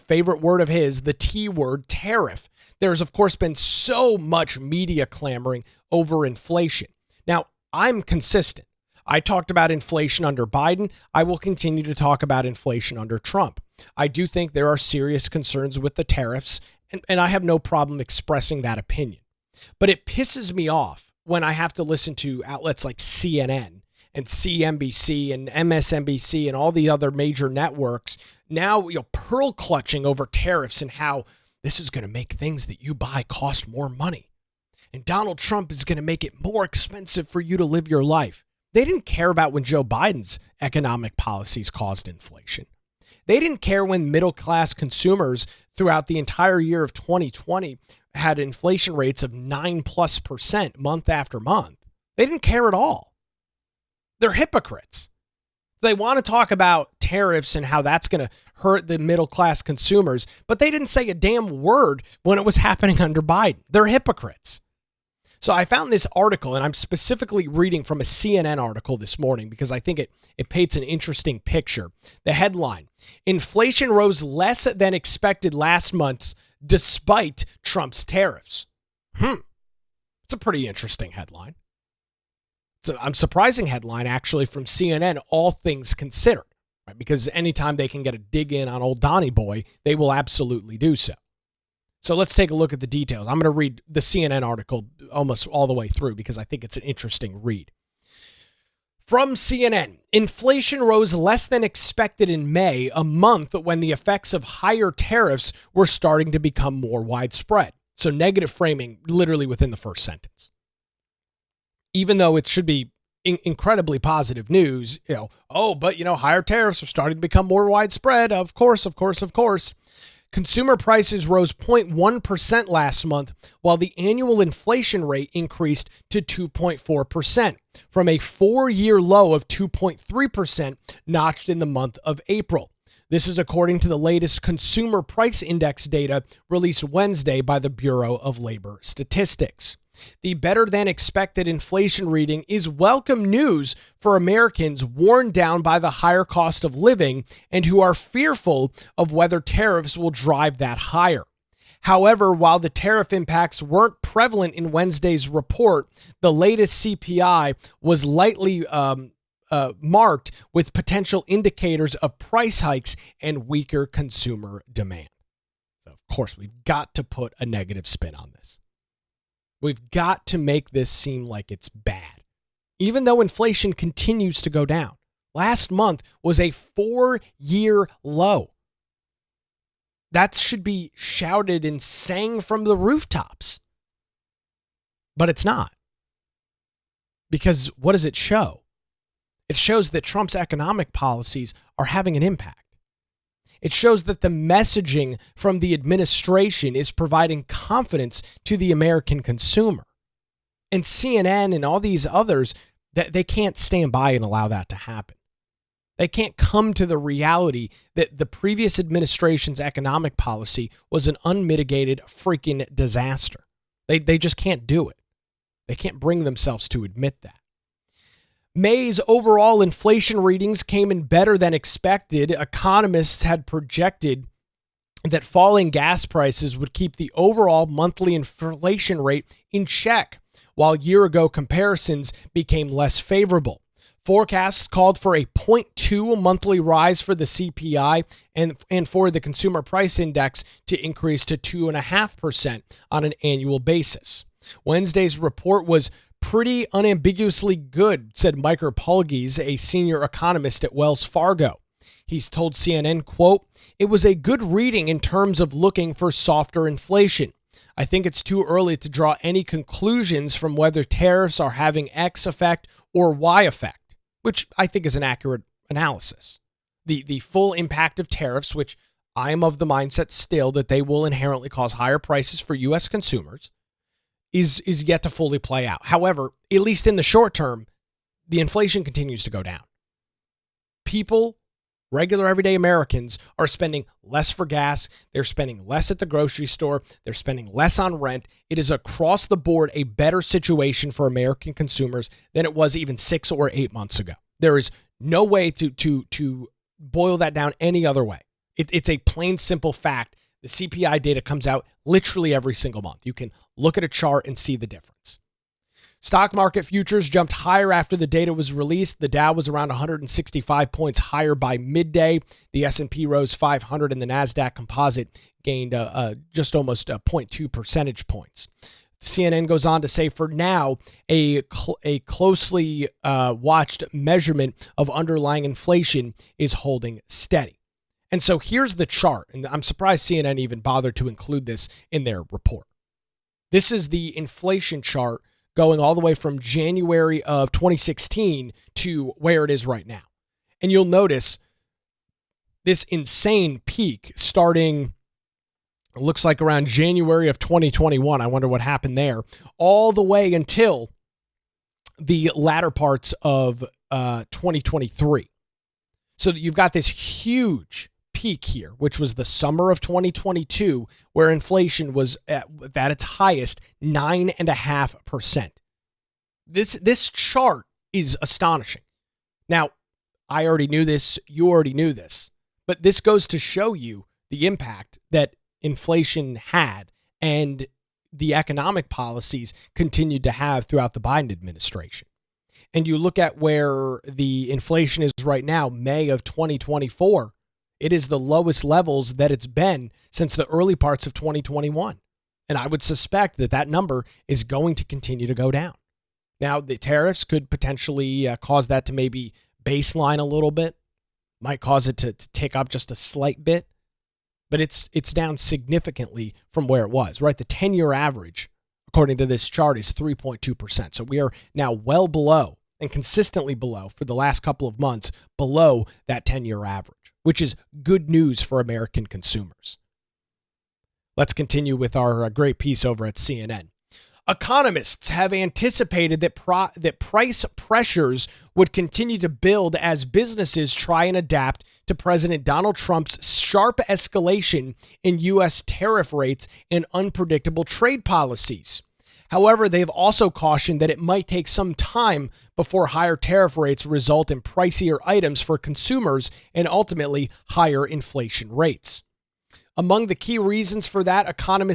favorite word of his, the T word, tariff, there's of course been so much media clamoring over inflation. Now, I'm consistent. I talked about inflation under Biden. I will continue to talk about inflation under Trump. I do think there are serious concerns with the tariffs, and I have no problem expressing that opinion. But it pisses me off when I have to listen to outlets like CNN and CNBC and MSNBC and all the other major networks now, pearl clutching over tariffs and how this is going to make things that you buy cost more money. And Donald Trump is going to make it more expensive for you to live your life. They didn't care about when Joe Biden's economic policies caused inflation. They didn't care when middle-class consumers throughout the entire year of 2020 had inflation rates of 9+% month after month. They didn't care at all. They're hypocrites. They want to talk about tariffs and how that's going to hurt the middle-class consumers, but they didn't say a damn word when it was happening under Biden. They're hypocrites. So I found this article, and I'm specifically reading from a CNN article this morning because I think it paints an interesting picture. The headline, inflation rose less than expected last month despite Trump's tariffs. It's a pretty interesting headline. It's a surprising headline, actually, from CNN, all things considered, right? Because anytime they can get a dig in on old Donnie Boy, they will absolutely do so. So let's take a look at the details. I'm going to read the CNN article almost all the way through because I think it's an interesting read. From CNN, inflation rose less than expected in May, a month when the effects of higher tariffs were starting to become more widespread. So negative framing literally within the first sentence. Even though it should be incredibly positive news, higher tariffs are starting to become more widespread. Of course. Consumer prices rose 0.1% last month, while the annual inflation rate increased to 2.4% from a 4-year low of 2.3% notched in the month of April. This is according to the latest Consumer Price Index data released Wednesday by the Bureau of Labor Statistics. The better-than-expected inflation reading is welcome news for Americans worn down by the higher cost of living and who are fearful of whether tariffs will drive that higher. However, while the tariff impacts weren't prevalent in Wednesday's report, the latest CPI was lightly marked with potential indicators of price hikes and weaker consumer demand. So, of course, we've got to put a negative spin on this. We've got to make this seem like it's bad, even though inflation continues to go down. Last month was a 4-year low. That should be shouted and sang from the rooftops. But it's not. Because what does it show? It shows that Trump's economic policies are having an impact. It shows that the messaging from the administration is providing confidence to the American consumer. And CNN and all these others, that they can't stand by and allow that to happen. They can't come to the reality that the previous administration's economic policy was an unmitigated freaking disaster. They just can't do it. They can't bring themselves to admit that. May's overall inflation readings came in better than expected. Economists had projected that falling gas prices would keep the overall monthly inflation rate in check, while year-ago comparisons became less favorable. Forecasts called for a 0.2 monthly rise for the CPI and for the Consumer Price Index to increase to 2.5% on an annual basis. Wednesday's report was pretty unambiguously good, said Mike Pulges, a senior economist at Wells Fargo. He's told CNN, quote, "It was a good reading in terms of looking for softer inflation. I think it's too early to draw any conclusions from whether tariffs are having X effect or Y effect," which I think is an accurate analysis. The full impact of tariffs, which I am of the mindset still that they will inherently cause higher prices for U.S. consumers, is yet to fully play out. However, at least in the short term, the inflation continues to go down. People, regular everyday Americans, are spending less for gas. They're spending less at the grocery store. They're spending less on rent. It is across the board a better situation for American consumers than it was even 6 or 8 months ago. There is no way to boil that down any other way. It's a plain, simple fact. The CPI data comes out literally every single month. You can look at a chart and see the difference. Stock market futures jumped higher after the data was released. The Dow was around 165 points higher by midday. The S&P rose 500 and the NASDAQ composite gained just almost 0.2 percentage points. CNN goes on to say, for now, a closely watched measurement of underlying inflation is holding steady. And so here's the chart, and I'm surprised CNN even bothered to include this in their report. This is the inflation chart going all the way from January of 2016 to where it is right now. And you'll notice this insane peak starting, it looks like around January of 2021. I wonder what happened there, all the way until the latter parts of 2023. So you've got this huge peak here, which was the summer of 2022, where inflation was at its highest, 9.5%. This chart is astonishing. Now, I already knew this, you already knew this, but this goes to show you the impact that inflation had and the economic policies continued to have throughout the Biden administration. And you look at where the inflation is right now, May of 2024, it is the lowest levels that it's been since the early parts of 2021. And I would suspect that that number is going to continue to go down. Now, the tariffs could potentially cause that to maybe baseline a little bit, might cause it to tick up just a slight bit, but it's down significantly from where it was, right? The 10-year average, according to this chart, is 3.2%. So we are now well below and consistently below for the last couple of months, below that 10-year average, which is good news for American consumers. Let's continue with our great piece over at CNN. Economists have anticipated that price pressures would continue to build as businesses try and adapt to President Donald Trump's sharp escalation in U.S. tariff rates and unpredictable trade policies. However, they've also cautioned that it might take some time before higher tariff rates result in pricier items for consumers and ultimately higher inflation rates. Among the key reasons for that, economy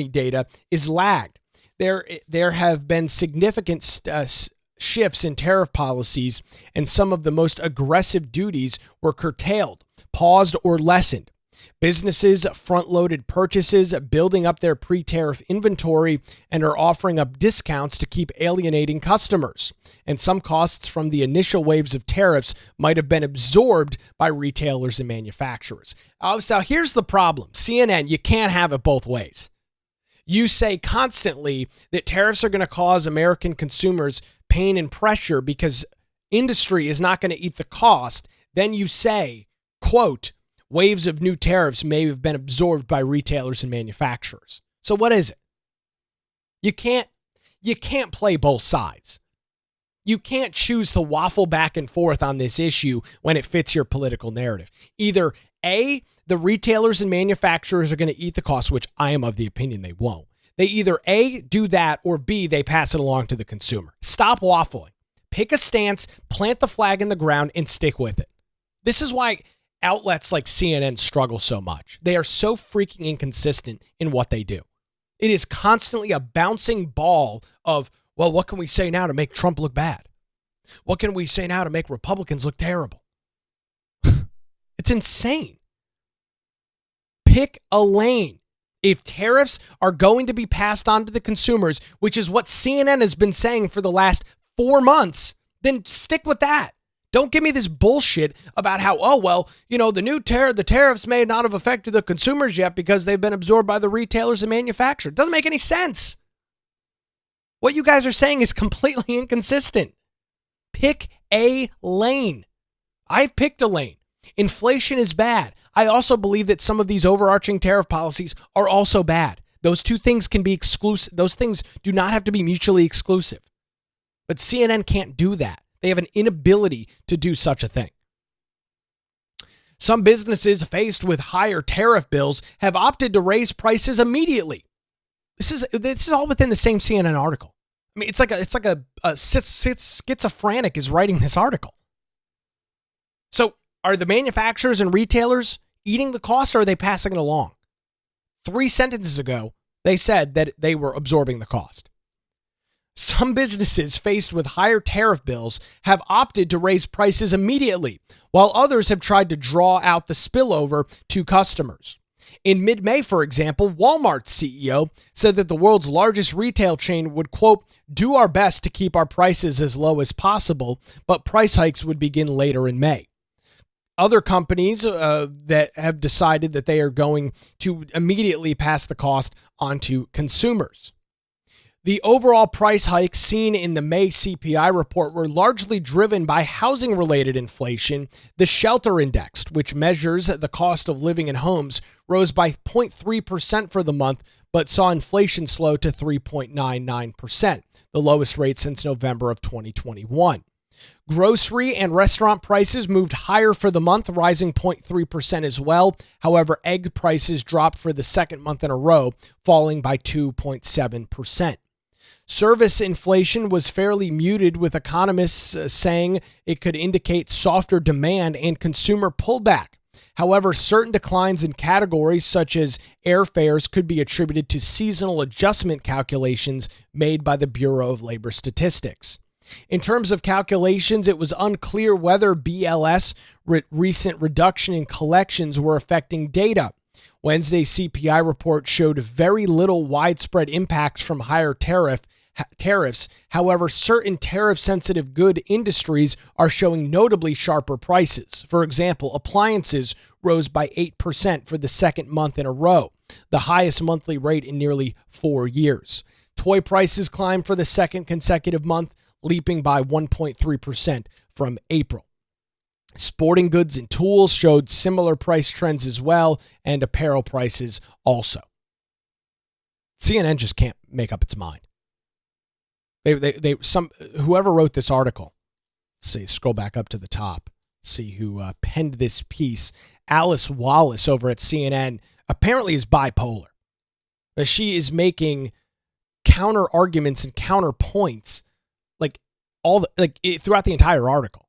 data is lagged. There have been significant shifts in tariff policies, and some of the most aggressive duties were curtailed, paused, or lessened. Businesses front-loaded purchases, building up their pre-tariff inventory, and are offering up discounts to keep alienating customers. And some costs from the initial waves of tariffs might have been absorbed by retailers and manufacturers. So here's the problem. CNN, you can't have it both ways. You say constantly that tariffs are going to cause American consumers pain and pressure because industry is not going to eat the cost. Then you say, quote, waves of new tariffs may have been absorbed by retailers and manufacturers. So what is it? You can't play both sides. You can't choose to waffle back and forth on this issue when it fits your political narrative. Either A, the retailers and manufacturers are going to eat the cost, which I am of the opinion they won't. They either A, do that, or B, they pass it along to the consumer. Stop waffling. Pick a stance, plant the flag in the ground, and stick with it. This is why outlets like CNN struggle so much. They are so freaking inconsistent in what they do. It is constantly a bouncing ball of, well, what can we say now to make Trump look bad? What can we say now to make Republicans look terrible? It's insane. Pick a lane. If tariffs are going to be passed on to the consumers, which is what CNN has been saying for the last 4 months, then stick with that. Don't give me this bullshit about how, oh, well, you know, the tariffs may not have affected the consumers yet because they've been absorbed by the retailers and manufacturers. It doesn't make any sense. What you guys are saying is completely inconsistent. Pick a lane. I've picked a lane. Inflation is bad. I also believe that some of these overarching tariff policies are also bad. Those two things can be exclusive. Those things do not have to be mutually exclusive. But CNN can't do that. They have an inability to do such a thing. Some businesses faced with higher tariff bills have opted to raise prices immediately. This is all within the same CNN article. I mean, it's like a schizophrenic is writing this article. So are the manufacturers and retailers eating the cost, or are they passing it along? 3 sentences ago, they said that they were absorbing the cost. Some businesses faced with higher tariff bills have opted to raise prices immediately, while others have tried to draw out the spillover to customers. In mid-May, for example, Walmart's CEO said that the world's largest retail chain would, quote, do our best to keep our prices as low as possible, but price hikes would begin later in May. Other companies that have decided that they are going to immediately pass the cost on to consumers. The overall price hikes seen in the May CPI report were largely driven by housing-related inflation. The Shelter Index, which measures the cost of living in homes, rose by 0.3% for the month, but saw inflation slow to 3.99%, the lowest rate since November of 2021. Grocery and restaurant prices moved higher for the month, rising 0.3% as well. However, egg prices dropped for the second month in a row, falling by 2.7%. Service inflation was fairly muted, with economists saying it could indicate softer demand and consumer pullback. However, certain declines in categories such as airfares could be attributed to seasonal adjustment calculations made by the Bureau of Labor Statistics. In terms of calculations, it was unclear whether BLS recent reduction in collections were affecting data. Wednesday's CPI report showed very little widespread impacts from higher tariffs. However, certain tariff-sensitive good industries are showing notably sharper prices. For example, appliances rose by 8% for the second month in a row, the highest monthly rate in nearly 4 years. Toy prices climbed for the second consecutive month, leaping by 1.3% from April. Sporting goods and tools showed similar price trends as well, and apparel prices also. CNN just can't make up its mind. Whoever wrote this article, let's see, scroll back up to the top, see who penned this piece. Alice Wallace over at CNN apparently is bipolar. She is making counter arguments and counterpoints throughout the entire article.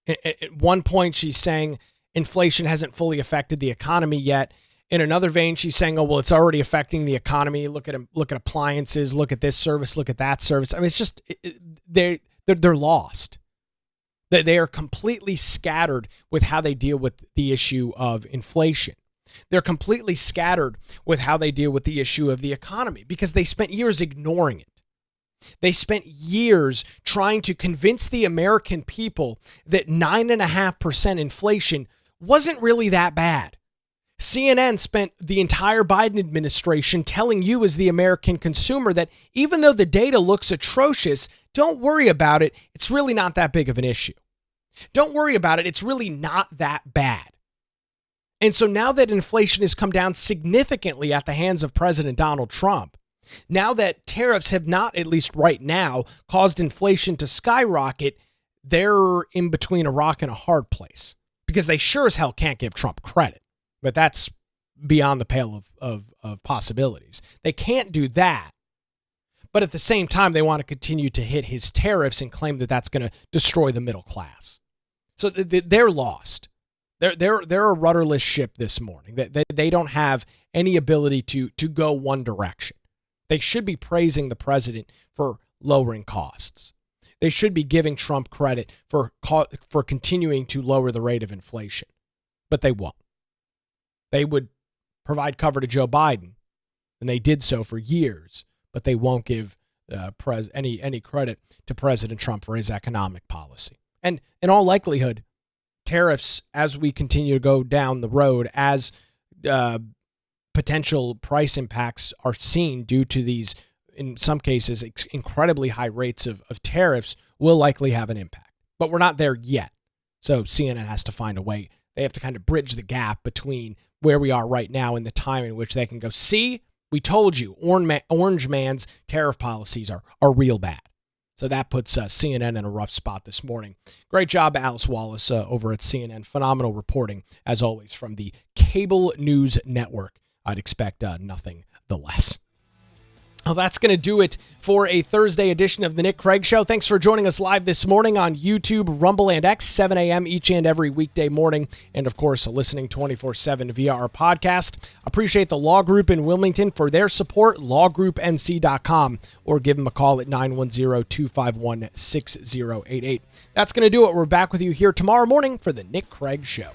At one point, she's saying inflation hasn't fully affected the economy yet. In another vein, she's saying, "Oh, well, it's already affecting the economy. Look at appliances. Look at this service. Look at that service." I mean, it's just they're lost. They are completely scattered with how they deal with the issue of inflation. They're completely scattered with how they deal with the issue of the economy because they spent years ignoring it. They spent years trying to convince the American people that 9.5% inflation wasn't really that bad. CNN spent the entire Biden administration telling you as the American consumer that even though the data looks atrocious, don't worry about it. It's really not that big of an issue. Don't worry about it. It's really not that bad. And so now that inflation has come down significantly at the hands of President Donald Trump, now that tariffs have not, at least right now, caused inflation to skyrocket, they're in between a rock and a hard place because they sure as hell can't give Trump credit. But that's beyond the pale of possibilities. They can't do that. But at the same time, they want to continue to hit his tariffs and claim that that's going to destroy the middle class. So they're lost. They're a rudderless ship this morning. They don't have any ability to go one direction. They should be praising the president for lowering costs. They should be giving Trump credit for continuing to lower the rate of inflation. But they won't. They would provide cover to Joe Biden, and they did so for years, but they won't give any credit to President Trump for his economic policy. And in all likelihood, tariffs, as we continue to go down the road, as potential price impacts are seen due to these, in some cases, incredibly high rates of tariffs, will likely have an impact. But we're not there yet. So CNN has to find a way. They have to kind of bridge the gap between where we are right now and the time in which they can go, see, we told you, Orange Man's tariff policies are real bad. So that puts CNN in a rough spot this morning. Great job, Alice Wallace, over at CNN. Phenomenal reporting, as always, from the Cable News Network. I'd expect nothing the less. Well, that's going to do it for a Thursday edition of the Nick Craig Show. Thanks for joining us live this morning on YouTube, Rumble, and X, 7 a.m. each and every weekday morning. And, of course, listening 24/7 via our podcast. Appreciate the Law Group in Wilmington for their support, lawgroupnc.com, or give them a call at 910-251-6088. That's going to do it. We're back with you here tomorrow morning for the Nick Craig Show.